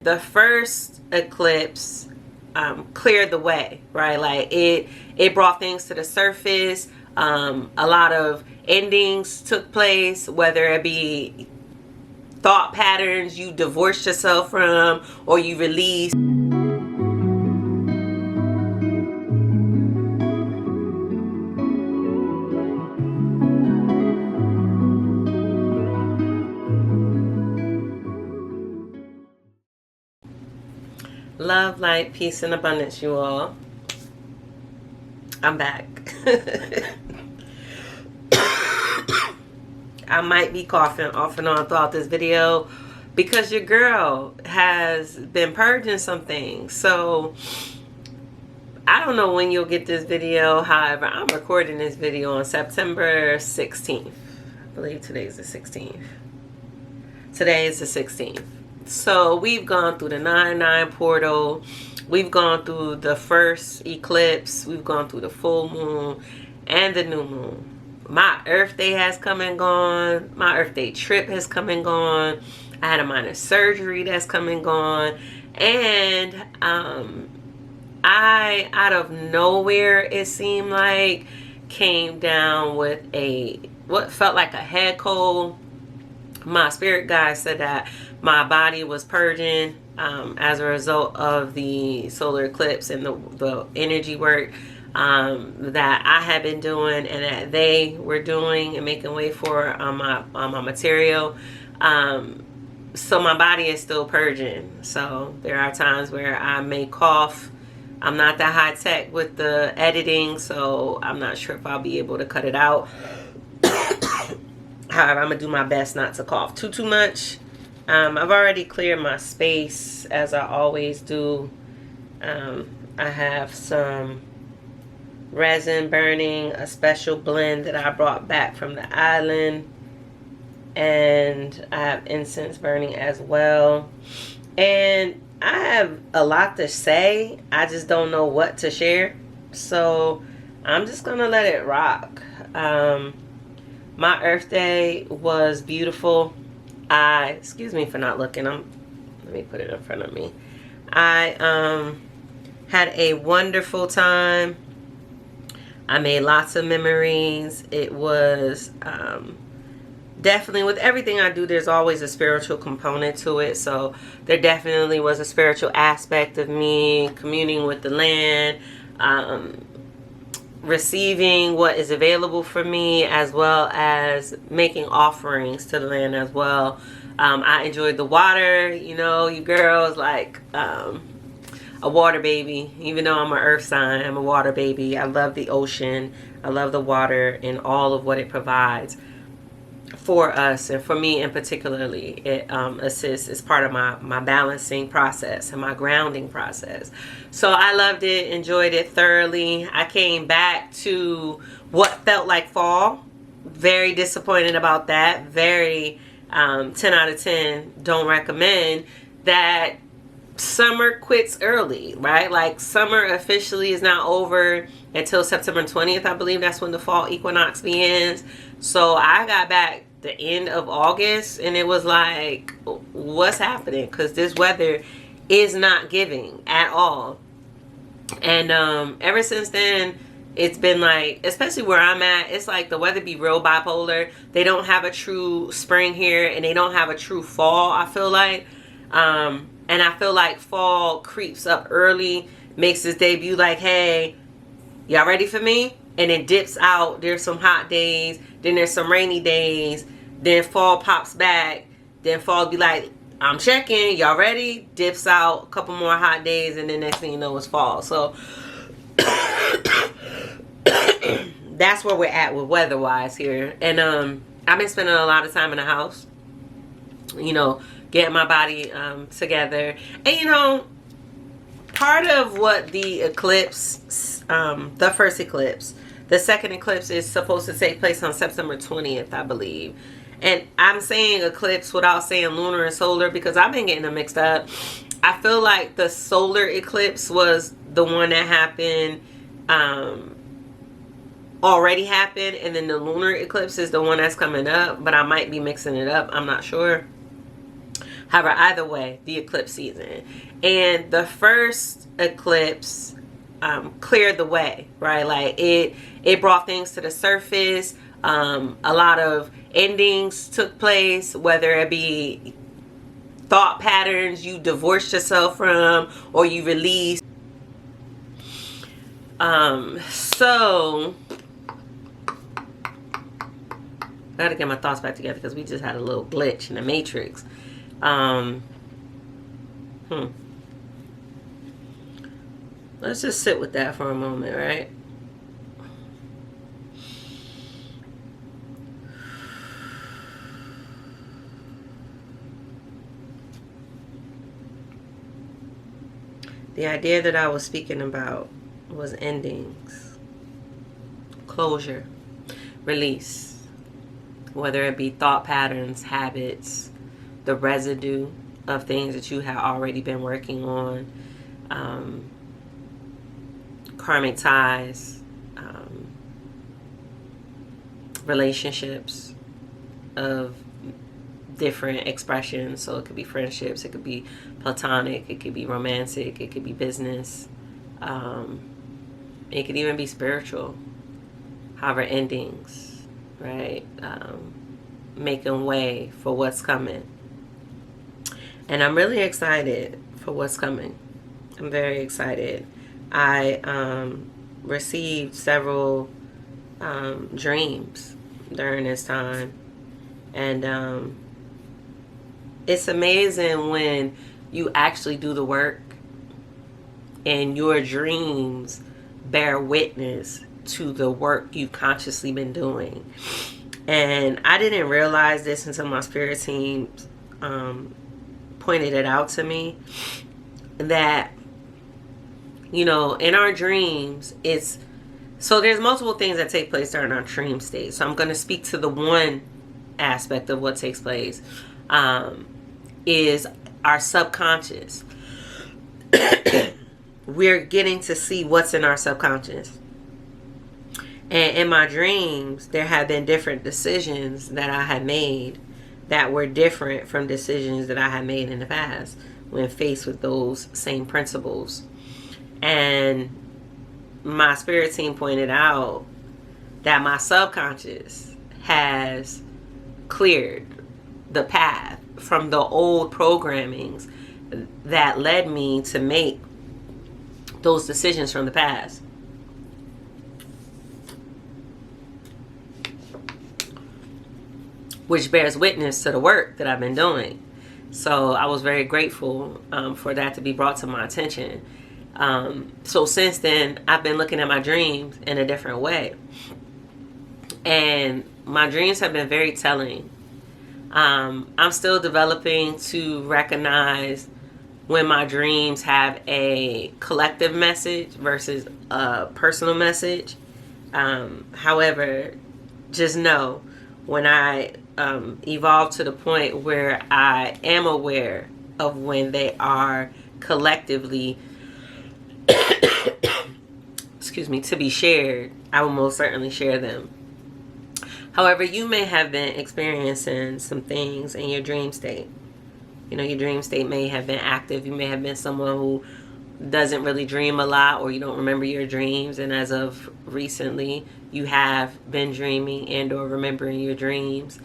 The first eclipse cleared the way, right? Like it brought things to the surface. A lot of endings took place, whether it be thought patterns you divorced yourself from or you released. Love, light, peace, and abundance, you all. I'm back. I might be coughing off and on throughout this video because your girl has been purging some things. So I don't know when you'll get this video. However, I'm recording this video on September 16th. I believe today's the 16th. Today is the 16th. So we've gone through the 9/9 portal. We've gone through the first eclipse. We've gone through the full moon and the new moon. My Earth Day has come and gone. My Earth Day trip has come and gone. I had a minor surgery that's come and gone. And I, out of nowhere, it seemed like, came down with what felt like a head cold. My spirit guide said that my body was purging as a result of the solar eclipse and the energy work that I had been doing and that they were doing and making way for my material. So my body is still purging. So there are times where I may cough. I'm not that high tech with the editing, so I'm not sure if I'll be able to cut it out. However, I'm gonna do my best not to cough too much. I've already cleared my space as I always do. I have some resin burning, a special blend that I brought back from the island, and I have incense burning as well. And I have a lot to say, I just don't know what to share, so I'm just gonna let it rock. My Earth Day was beautiful. Excuse me for not looking, let me put it in front of me. I had a wonderful time. I made lots of memories. It was definitely, with everything I do, there's always a spiritual component to it. So there definitely was a spiritual aspect of me communing with the land, receiving what is available for me, as well as making offerings to the land as well. I enjoyed the water. You know, you girls, like a water baby. Even though I'm an earth sign, I'm a water baby. I love the ocean. I love the water and all of what it provides for us, and for me in particularly. It assists as part of my balancing process and my grounding process. So I loved it, enjoyed it thoroughly. I came back to what felt like fall. Very disappointed about that. Very 10 out of 10 don't recommend that. Summer quits early, right? Like, summer officially is not over until September 20th. I believe that's when the fall equinox begins. So I got back the end of August and it was like, what's happening? Because this weather is not giving at all. And ever since then, it's been like, especially where I'm at, it's like the weather be real bipolar. They don't have a true spring here and they don't have a true fall, I feel like. And I feel like fall creeps up early, makes its debut like, hey, y'all ready for me? And it dips out. There's some hot days, then there's some rainy days, then fall pops back, then fall be like, I'm checking, y'all ready? Dips out, a couple more hot days, and then next thing you know it's fall. So that's where we're at with weather-wise here. And I've been spending a lot of time in the house, you know, getting my body together. And you know, part of what the eclipse, the first eclipse, the second eclipse is supposed to take place on September 20th, I believe. And I'm saying eclipse without saying lunar and solar because I've been getting them mixed up. I feel like the solar eclipse was the one that happened, already happened, and then the lunar eclipse is the one that's coming up, but I might be mixing it up. I'm not sure. However, either way, the eclipse season. And the first eclipse cleared the way, right? Like it brought things to the surface. A lot of endings took place, whether it be thought patterns you divorced yourself from or you released. So I gotta get my thoughts back together because we just had a little glitch in the matrix. Let's just sit with that for a moment, right? The idea that I was speaking about was endings, closure, release, whether it be thought patterns, habits, the residue of things that you have already been working on, karmic ties, relationships of different expressions. So it could be friendships, it could be platonic, it could be romantic, it could be business, it could even be spiritual. However, endings, right? Making way for what's coming. And I'm really excited for what's coming. I'm very excited. I received several dreams during this time. And it's amazing when you actually do the work and your dreams bear witness to the work you've consciously been doing. And I didn't realize this until my spirit team pointed it out to me, that, you know, in our dreams, so there's multiple things that take place during our dream state. So I'm going to speak to the one aspect of what takes place, is our subconscious. We're getting to see what's in our subconscious. And in my dreams, there have been different decisions that I had made that were different from decisions that I had made in the past when faced with those same principles. And my spirit team pointed out that my subconscious has cleared the path from the old programmings that led me to make those decisions from the past. Which bears witness to the work that I've been doing. So I was very grateful for that to be brought to my attention. So since then, I've been looking at my dreams in a different way. And my dreams have been very telling. I'm still developing to recognize when my dreams have a collective message versus a personal message. However, just know, when I evolve to the point where I am aware of when they are collectively to be shared, I will most certainly share them. However, you may have been experiencing some things in your dream state. You know, your dream state may have been active. You may have been someone who doesn't really dream a lot, or you don't remember your dreams, and as of recently you have been dreaming and or remembering your dreams.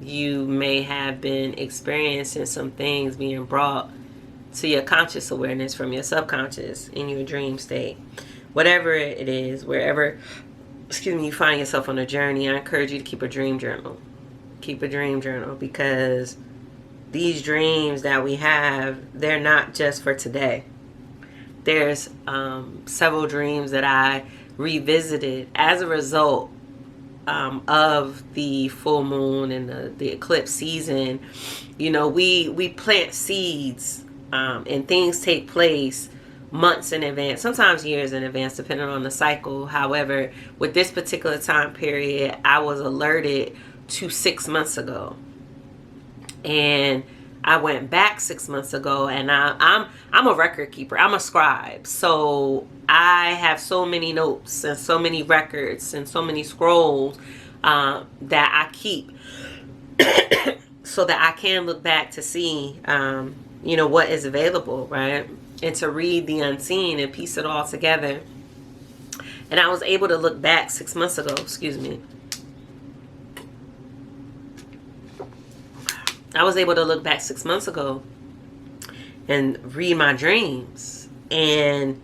You may have been experiencing some things being brought to your conscious awareness from your subconscious in your dream state. Whatever it is, wherever you find yourself on a journey, I encourage you to keep a dream journal. Keep a dream journal, because these dreams that we have, they're not just for today. There's several dreams that I revisited as a result of the full moon and the eclipse season. You know, we plant seeds and things take place months in advance, sometimes years in advance, depending on the cycle. However, with this particular time period, I was alerted to 6 months ago. And I went back 6 months ago, and I'm a record keeper. I'm a scribe. So I have so many notes and so many records and so many scrolls that I keep. So so that I can look back to see, you know, what is available, right? And to read the unseen and piece it all together. And I was able to look back 6 months ago, excuse me. I was able to look back 6 months ago and read my dreams. And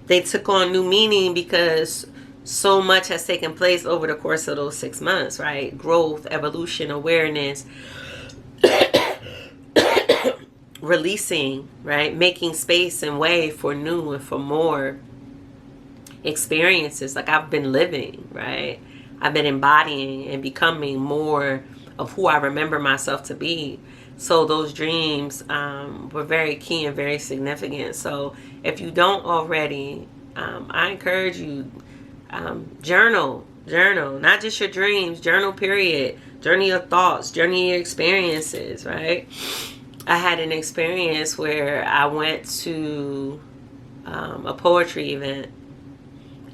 they took on new meaning because so much has taken place over the course of those 6 months, right? Growth, evolution, awareness, releasing, right? Making space and way for new and for more experiences. Like I've been living, right? I've been embodying and becoming more of who I remember myself to be. So those dreams were very key and very significant. So if you don't already, I encourage you, journal, not just your dreams, journal period, journal your thoughts, journal your experiences, right? I had an experience where I went to a poetry event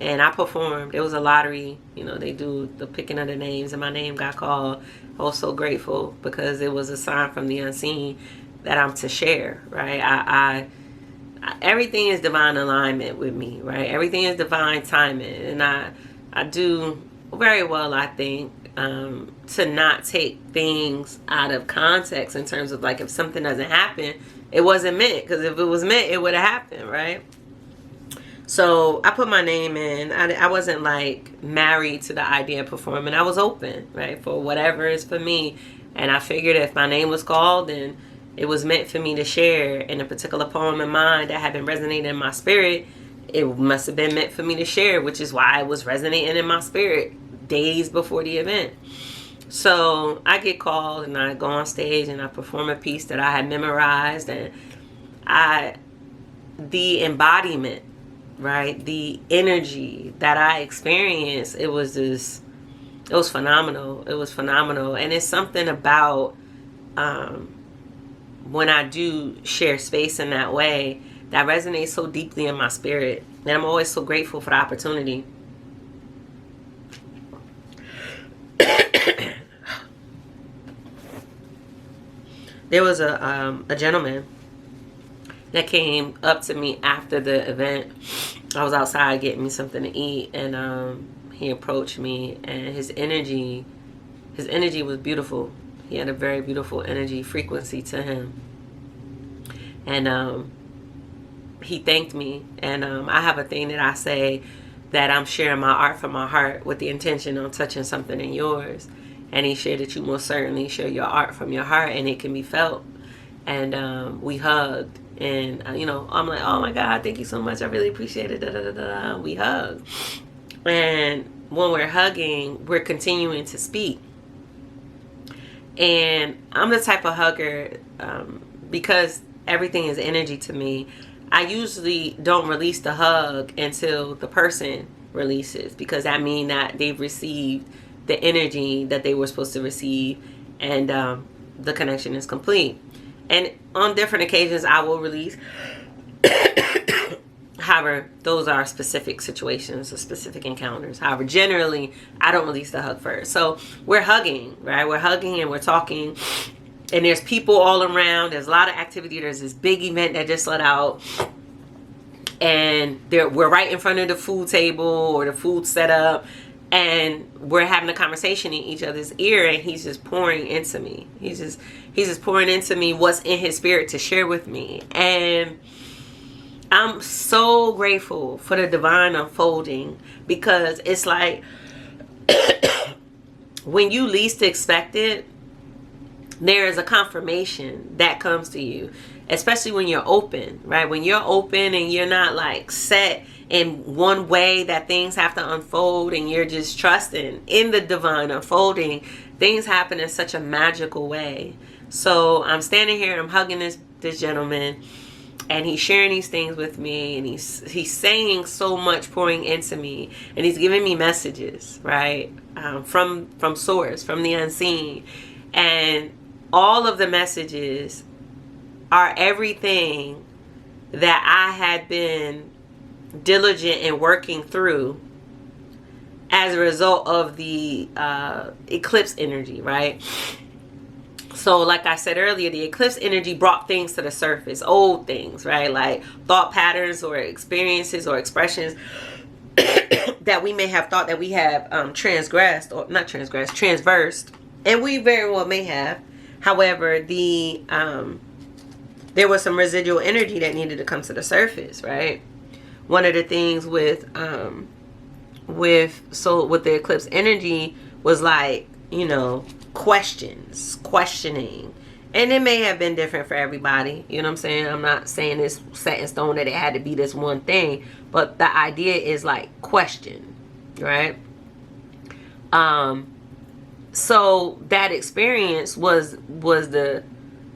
and I performed. It was a lottery, you know, they do the picking of the names and my name got called. I was so grateful because it was a sign from the unseen that I'm to share, right? I everything is divine alignment with me, right? Everything is divine timing, and I do very well, I think, to not take things out of context in terms of like if something doesn't happen, it wasn't meant, because if it was meant, it would have happened, right? So I put my name in. I wasn't like married to the idea of performing. I was open, right, for whatever is for me. And I figured if my name was called, then it was meant for me to share. In a particular poem in mind that had been resonating in my spirit, it must have been meant for me to share, which is why it was resonating in my spirit days before the event. So I get called and I go on stage and I perform a piece that I had memorized, and the embodiment, right, the energy that I experienced, it was phenomenal. It was phenomenal. And it's something about when I do share space in that way that resonates so deeply in my spirit, and I'm always so grateful for the opportunity. There was a gentleman that came up to me after the event. I was outside getting me something to eat, and he approached me, and his energy was beautiful. He had a very beautiful energy frequency to him, and he thanked me. And I have a thing that I say, that I'm sharing my art from my heart with the intention on touching something in yours. And he shared that you most certainly share your art from your heart, and it can be felt. And we hugged, and you know, I'm like, oh my God, thank you so much, I really appreciate it. Da, da, da, da. We hugged, and when we're hugging, we're continuing to speak. And I'm the type of hugger, because everything is energy to me, I usually don't release the hug until the person releases, because that means that they've received the energy that they were supposed to receive, and the connection is complete. And on different occasions, I will release. However, those are specific situations or specific encounters. However, generally, I don't release the hug first. So we're hugging, right? We're hugging and we're talking. And there's people all around. There's a lot of activity. There's this big event that just let out. And we're right in front of the food table or the food set up. And we're having a conversation in each other's ear, and he's just pouring into me. He's just pouring into me what's in his spirit to share with me. And I'm so grateful for the divine unfolding, because it's like when you least expect it, there is a confirmation that comes to you, especially when you're open, right? When you're open and you're not like set in one way that things have to unfold, and you're just trusting in the divine unfolding, things happen in such a magical way. So I'm standing here, I'm hugging this gentleman, and he's sharing these things with me, and he's saying so much, pouring into me, and he's giving me messages, right, from source, from the unseen. And all of the messages are everything that I had been diligent in working through as a result of the eclipse energy, right? So like I said earlier, the eclipse energy brought things to the surface, old things, right? Like thought patterns or experiences or expressions that we may have thought that we have transgressed, or not transgressed, transversed. And we very well may have. However, there was some residual energy that needed to come to the surface, right? One of the things with the eclipse energy was like, questioning. And it may have been different for everybody. You know what I'm saying? I'm not saying it's set in stone that it had to be this one thing. But the idea is like question, right? So that experience was the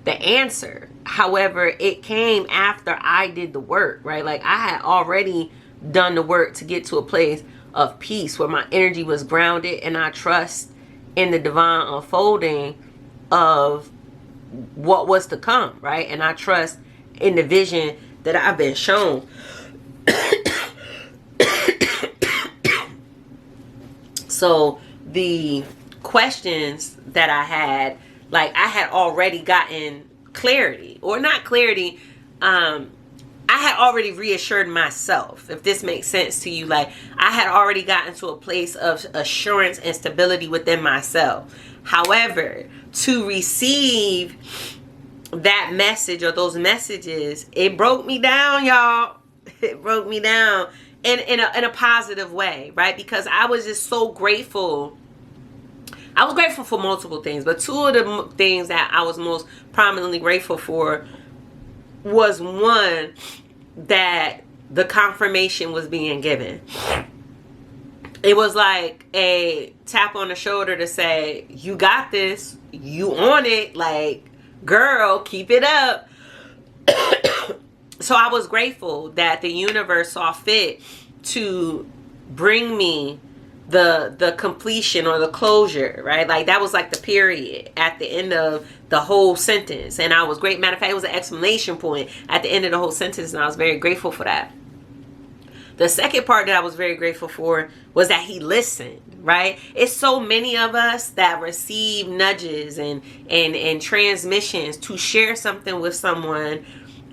answer. However, it came after I did the work, right? Like I had already done the work to get to a place of peace where my energy was grounded, and I trust in the divine unfolding of what was to come, right? And I trust in the vision that I've been shown. So the questions that I had, like I had already gotten clarity, or not clarity, I had already reassured myself, if this makes sense to you. Like I had already gotten to a place of assurance and stability within myself. However, to receive that message or those messages, it broke me down, y'all. It broke me down in a positive way, right? Because I was just so grateful. I was grateful for multiple things, but two of the things that I was most prominently grateful for was, one, that the confirmation was being given. It was like a tap on the shoulder to say, you got this, you on it, like, girl, keep it up. So I was grateful that the universe saw fit to bring me the completion or the closure, right? Like that was like the period at the end of the whole sentence. And I was great. Matter of fact, it was an exclamation point at the end of the whole sentence. And I was very grateful for that. The second part that I was very grateful for was that he listened, right? It's so many of us that receive nudges and transmissions to share something with someone,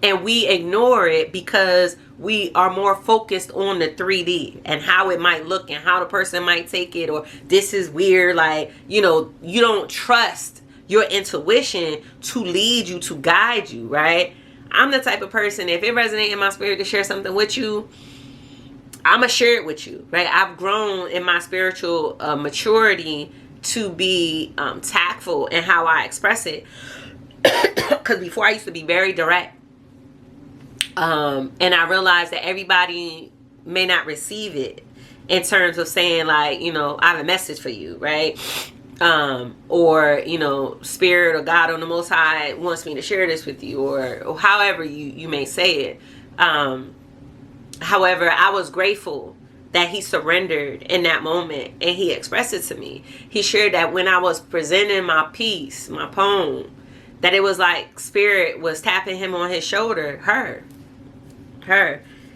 and we ignore it because we are more focused on the 3D and how it might look and how the person might take it, or this is weird. Like, you don't trust your intuition to lead you, to guide you, right? I'm the type of person, if it resonates in my spirit to share something with you, I'm going to share it with you, right? I've grown in my spiritual maturity to be tactful in how I express it. Because before I used to be very direct. And I realized that everybody may not receive it in terms of saying like, I have a message for you, right? Or, Spirit or God on the Most High wants me to share this with you, or however you may say it. However, I was grateful that he surrendered in that moment and he expressed it to me. He shared that when I was presenting my piece, my poem, that it was like Spirit was tapping him on his shoulder, her.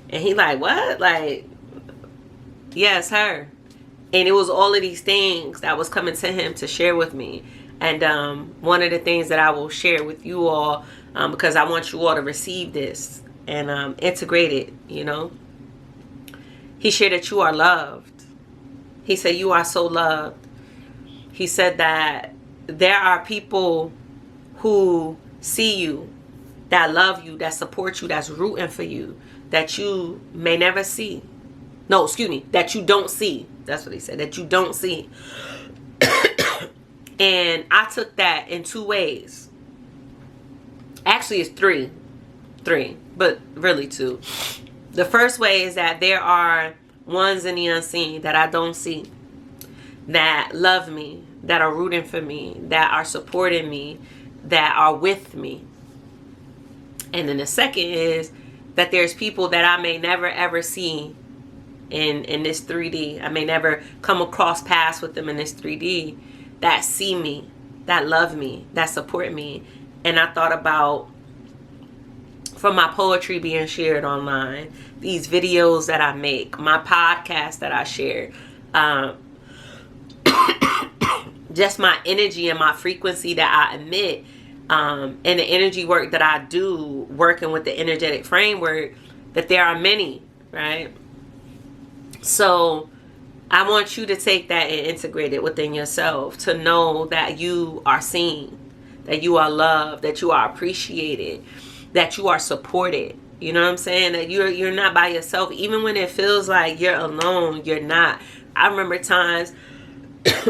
And he like, what? Like, yes, her. And it was all of these things that was coming to him to share with me. And one of the things that I will share with you all, because I want you all to receive this and integrate it, He shared that you are loved. He said you are so loved. He said that there are people who see you, that love you, that support you, that's rooting for you, that you may never see. No, excuse me, that you don't see. That's what he said, that you don't see. And I took that in two ways. Actually, it's three, but really two. The first way is that there are ones in the unseen that I don't see, that love me, that are rooting for me, that are supporting me, that are with me. And then the second is that there's people that I may never ever see in this 3D. I may never come across paths with them in this 3D that see me, that love me, that support me. And I thought about, from my poetry being shared online, these videos that I make, my podcast that I share, just my energy and my frequency that I emit, and the energy work that I do working with the energetic framework, that there are many, right? So I want you to take that and integrate it within yourself, to know that you are seen, that you are loved, that you are appreciated, that you are supported. You know what I'm saying? That you're not by yourself. Even when it feels like you're alone, you're not. I remember times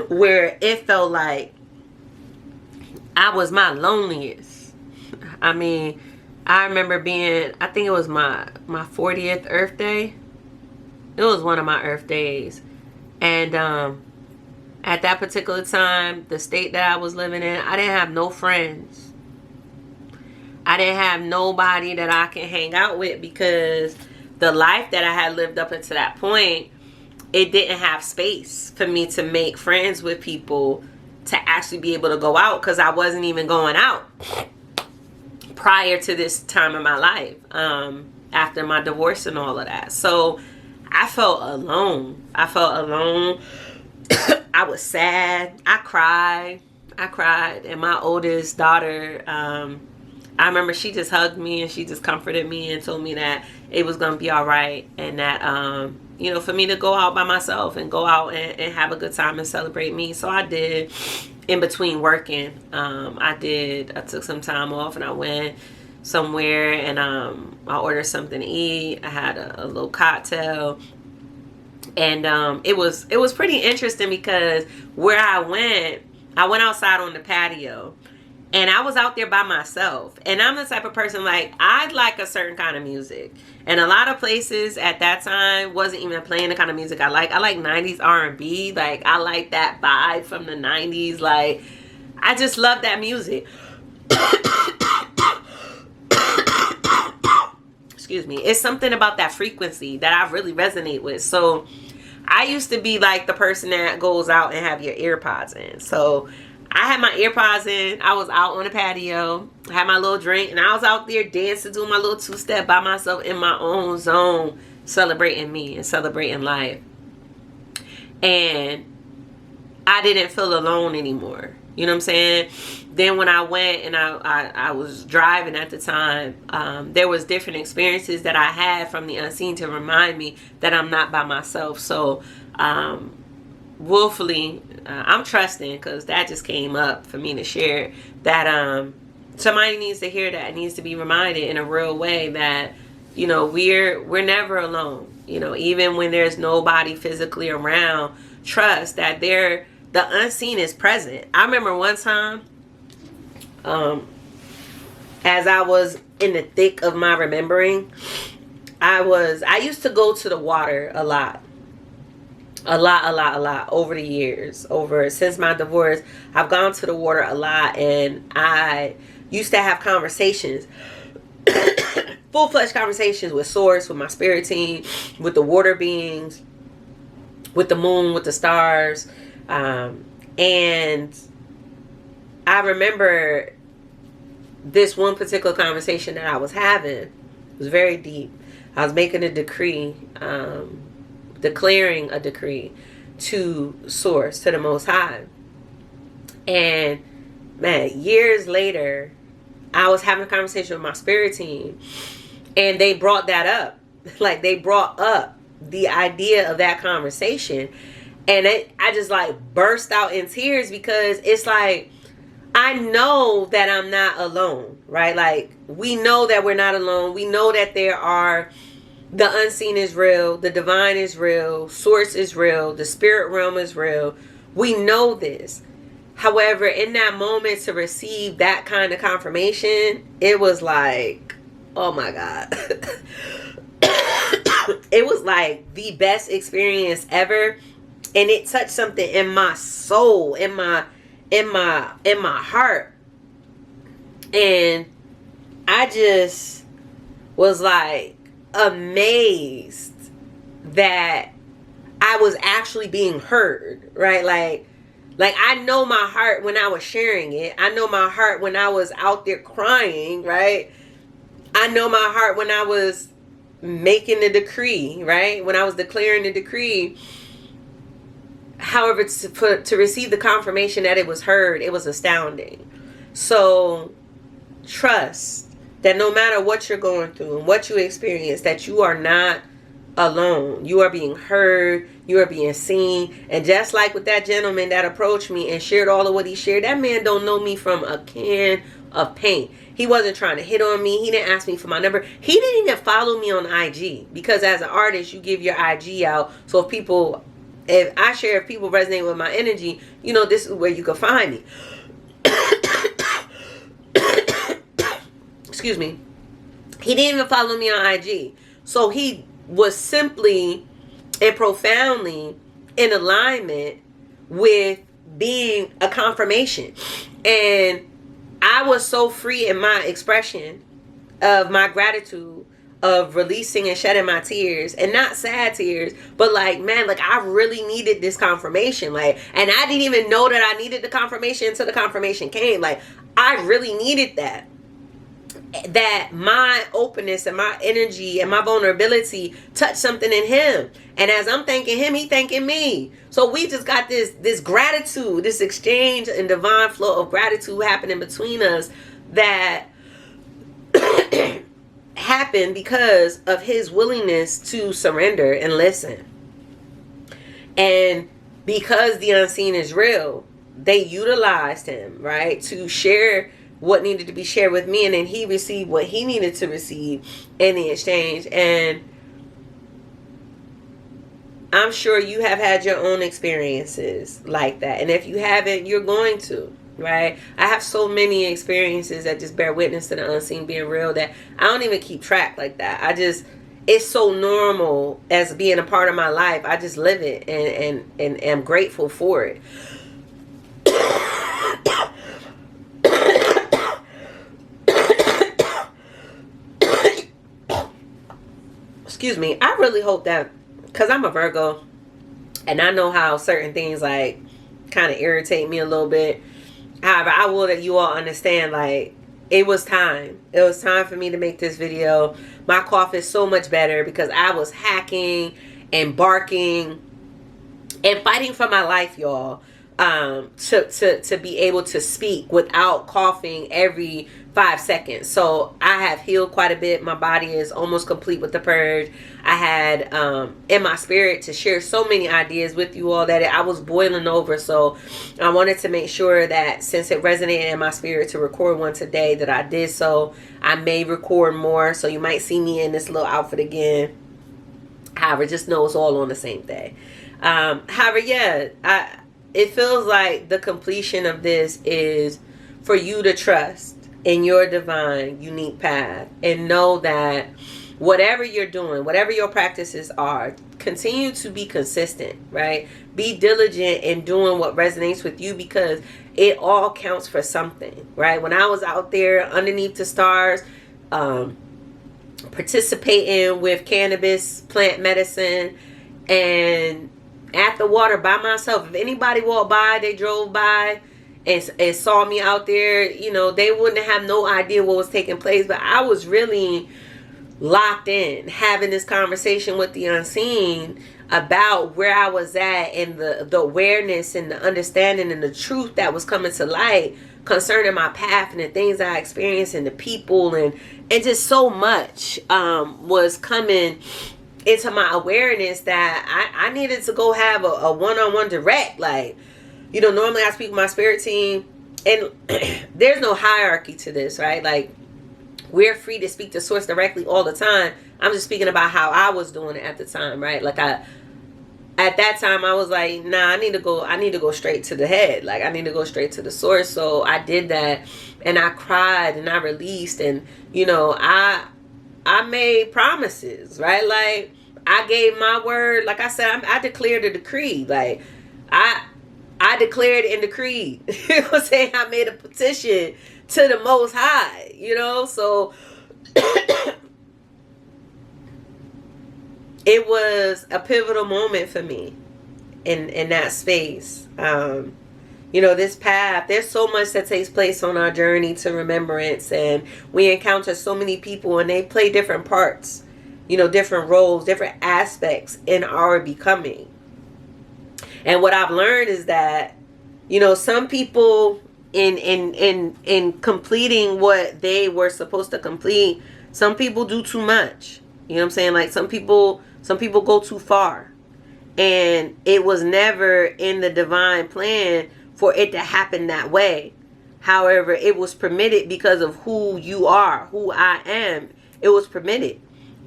where it felt like I was my loneliest. I mean, I remember being, I think it was my 40th Earth Day. It was one of my Earth days. And at that particular time, the state that I was living in, I didn't have no friends. I didn't have nobody that I can hang out with, because the life that I had lived up until that point, it didn't have space for me to make friends with people, to actually be able to go out, because I wasn't even going out prior to this time of my life, after my divorce and all of that. So I felt alone. I was sad. I cried. And my oldest daughter, I remember she just hugged me and she just comforted me and told me that it was going to be all right. And that, for me to go out by myself and go out and have a good time and celebrate me. So I did. In between working, I took some time off and I went somewhere and I ordered something to eat. I had a little cocktail. And it was pretty interesting, because where I went outside on the patio, and I was out there by myself. And I'm the type of person, like, I like a certain kind of music, and a lot of places at that time wasn't even playing the kind of music I like. I like 90s R&B. Like, I like that vibe from the 90s. Like, I just love that music. Excuse me. It's something about that frequency that I really resonate with. So I used to be like the person that goes out and have your ear pods in. So I had my ear pods in. I was out on the patio, had my little drink, and I was out there dancing, doing my little two-step by myself in my own zone, celebrating me and celebrating life. And I didn't feel alone anymore. You know what I'm saying? Then when I went and I was driving at the time, there was different experiences that I had from the unseen to remind me that I'm not by myself. So willfully, I'm trusting, because that just came up for me to share, that somebody needs to hear that, needs to be reminded in a real way that, we're never alone. Even when there's nobody physically around, trust that the unseen is present. I remember one time, as I was in the thick of my remembering, I used to go to the water a lot over the years. Since my divorce, I've gone to the water a lot, and I used to have conversations, full-fledged conversations with Source, with my spirit team, with the water beings, with the moon, with the stars. And I remember this one particular conversation that I was having. It was very deep. I was making a decree, declaring a decree to Source, to the Most High. And man, years later, I was having a conversation with my spirit team, and they brought that up. Like, they brought up the idea of that conversation. And I just like burst out in tears, because it's like, I know that I'm not alone, right? Like, we know that we're not alone. We know that the unseen is real. The divine is real. Source is real. The spirit realm is real. We know this. However, in that moment, to receive that kind of confirmation, it was like, oh my God. It was like the best experience ever. And it touched something in my soul, in my heart. And I just was like amazed that I was actually being heard, right? Like I know my heart when I was sharing it. I know my heart when I was out there crying, right? I know my heart when I was making the decree, right? When I was declaring the decree. However, to receive the confirmation that it was heard, it was astounding. So trust that no matter what you're going through and what you experience, that you are not alone. You are being heard. You are being seen. And just like with that gentleman that approached me and shared all of what he shared, that man don't know me from a can of paint. He wasn't trying to hit on me. He didn't ask me for my number. He didn't even follow me on IG, because as an artist, you give your IG out. So if people resonate with my energy, you know, this is where you can find me. Excuse me. He didn't even follow me on IG. So he was simply and profoundly in alignment with being a confirmation. And I was so free in my expression of my gratitude, of releasing and shedding my tears, and not sad tears, but like, man, like I really needed this confirmation. Like, and I didn't even know that I needed the confirmation until the confirmation came. Like, I really needed that my openness and my energy and my vulnerability touched something in him. And as I'm thanking him, he thanking me. So we just got this gratitude, this exchange and divine flow of gratitude happening between us that happened because of his willingness to surrender and listen. And because the unseen is real, they utilized him, right, to share what needed to be shared with me, and then he received what he needed to receive in the exchange. And I'm sure you have had your own experiences like that, and if you haven't, you're going to, right? I have so many experiences that just bear witness to the unseen being real that I don't even keep track like that. It's so normal as being a part of my life. I just live it and am grateful for it. Excuse me. I really hope that, because I'm a Virgo, and I know how certain things like kind of irritate me a little bit. However, I will let you all understand, like, it was time. It was time for me to make this video. My cough is so much better because I was hacking and barking and fighting for my life, y'all. To be able to speak without coughing every 5 seconds. So I have healed quite a bit. My body is almost complete with the purge. I had in my spirit to share so many ideas with you all that I was boiling over. So I wanted to make sure that since it resonated in my spirit to record one today, that I did so. I may record more, so you might see me in this little outfit again. However, just know it's all on the same day. However, yeah, it feels like the completion of this is for you to trust in your divine, unique path and know that whatever you're doing, whatever your practices are, continue to be consistent, right? Be diligent in doing what resonates with you, because it all counts for something, right? When I was out there underneath the stars, participating with cannabis, plant medicine, and at the water by myself. If anybody walked by, they drove by and saw me out there, you know, they wouldn't have no idea what was taking place. But I was really locked in, having this conversation with the unseen about where I was at, and the awareness and the understanding and the truth that was coming to light concerning my path and the things I experienced and the people, and just so much was coming into my awareness that I needed to go have a one-on-one direct. Like, you know, normally I speak with my spirit team, and there's no hierarchy to this, right? Like, we're free to speak to source directly all the time. I'm just speaking about how I was doing it at the time, right? Like, at that time I was like, nah, I need to go straight to the head. Like, I need to go straight to the source. So I did that, and I cried and I released, and, you know, I made promises, right? Like, I gave my word. Like I said, I declared a decree. Like, I declared and decreed. You know what I'm saying? I made a petition to the Most High, you know? So it was a pivotal moment for me in that space. You know, this path, there's so much that takes place on our journey to remembrance, and we encounter so many people, and they play different parts, you know, different roles, different aspects in our becoming. And what I've learned is that, you know, some people in completing what they were supposed to complete, some people do too much. You know what I'm saying? Like some people go too far. And it was never in the divine plan for it to happen that way. However, it was permitted because of who you are, who I am. It was permitted.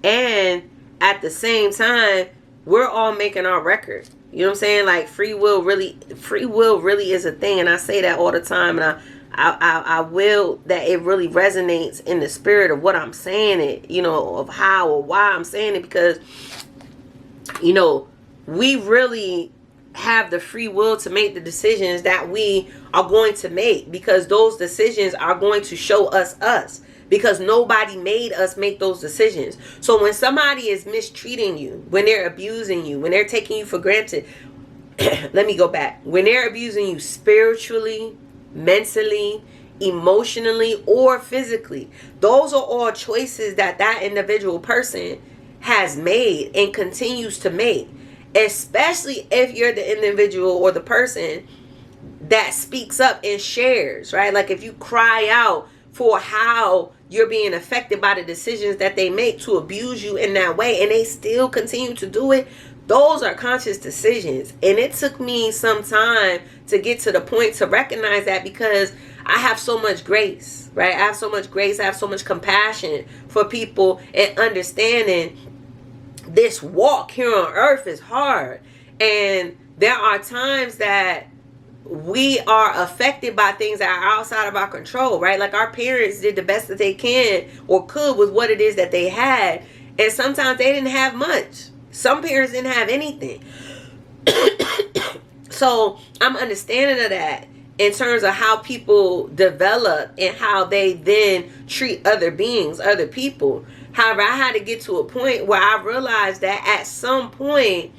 And at the same time, we're all making our record. You know what I'm saying? Like free will really is a thing. And I say that all the time. And I will that it really resonates in the spirit of what I'm saying it, you know, of how or why I'm saying it, because, you know, we really have the free will to make the decisions that we are going to make, because those decisions are going to show us, because nobody made us make those decisions. So when somebody is mistreating you, when they're abusing you, when they're taking you for granted, let me go back. When they're abusing you spiritually, mentally, emotionally, or physically, those are all choices that individual person has made and continues to make. Especially if you're the individual or the person that speaks up and shares, right? Like if you cry out for how you're being affected by the decisions that they make to abuse you in that way, and they still continue to do it, those are conscious decisions. And it took me some time to get to the point to recognize that, because I have so much grace, right? I have so much grace. I have so much compassion for people, and understanding this walk here on earth is hard. And there are times that we are affected by things that are outside of our control, right? Like our parents did the best that they can or could with what it is that they had. And sometimes they didn't have much. Some parents didn't have anything. So I'm understanding of that in terms of how people develop and how they then treat other beings, other people. However, I had to get to a point where I realized that at some point,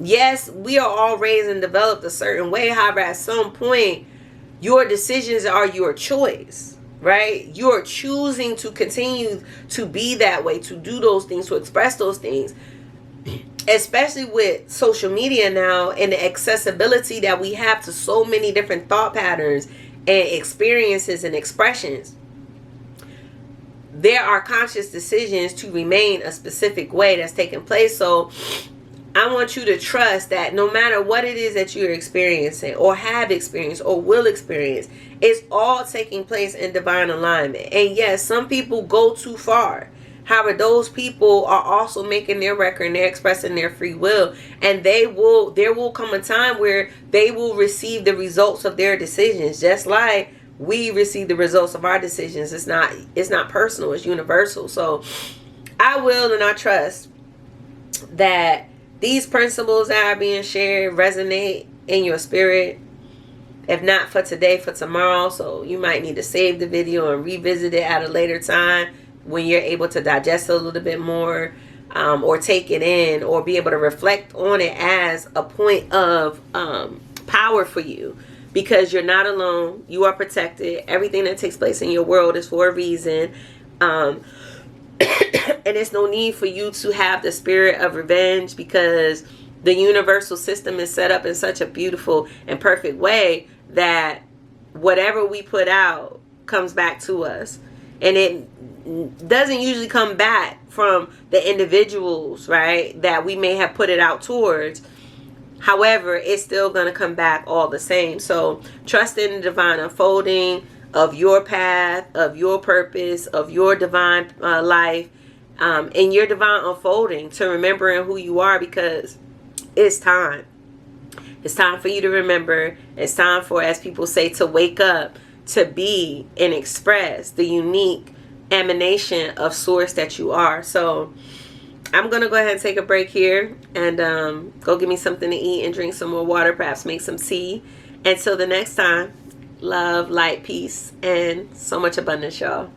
yes, we are all raised and developed a certain way. However, at some point, your decisions are your choice, right? You're choosing to continue to be that way, to do those things, to express those things. Especially with social media now and the accessibility that we have to so many different thought patterns and experiences and expressions. There are conscious decisions to remain a specific way that's taking place. So I want you to trust that no matter what it is that you're experiencing or have experienced or will experience, it's all taking place in divine alignment. And yes, some people go too far. However, those people are also making their record and they're expressing their free will. And there will come a time where they will receive the results of their decisions, just like we receive the results of our decisions. It's not personal, it's universal. So I will and I trust that these principles that are being shared resonate in your spirit. If not for today, for tomorrow. So you might need to save the video and revisit it at a later time when you're able to digest it a little bit more, or take it in, or be able to reflect on it as a point of power for you. Because you're not alone. You are protected. Everything that takes place in your world is for a reason. And there's no need for you to have the spirit of revenge, because the universal system is set up in such a beautiful and perfect way that whatever we put out comes back to us. And it doesn't usually come back from the individuals, right, that we may have put it out towards. However, it's still going to come back all the same. So trust in the divine unfolding of your path, of your purpose, of your divine life, and your divine unfolding, to remembering who you are, because it's time. It's time for you to remember. It's time for, as people say, to wake up, to be and express the unique emanation of source that you are. So I'm going to go ahead and take a break here and go get me something to eat and drink some more water, perhaps make some tea. Until the next time, love, light, peace, and so much abundance, y'all.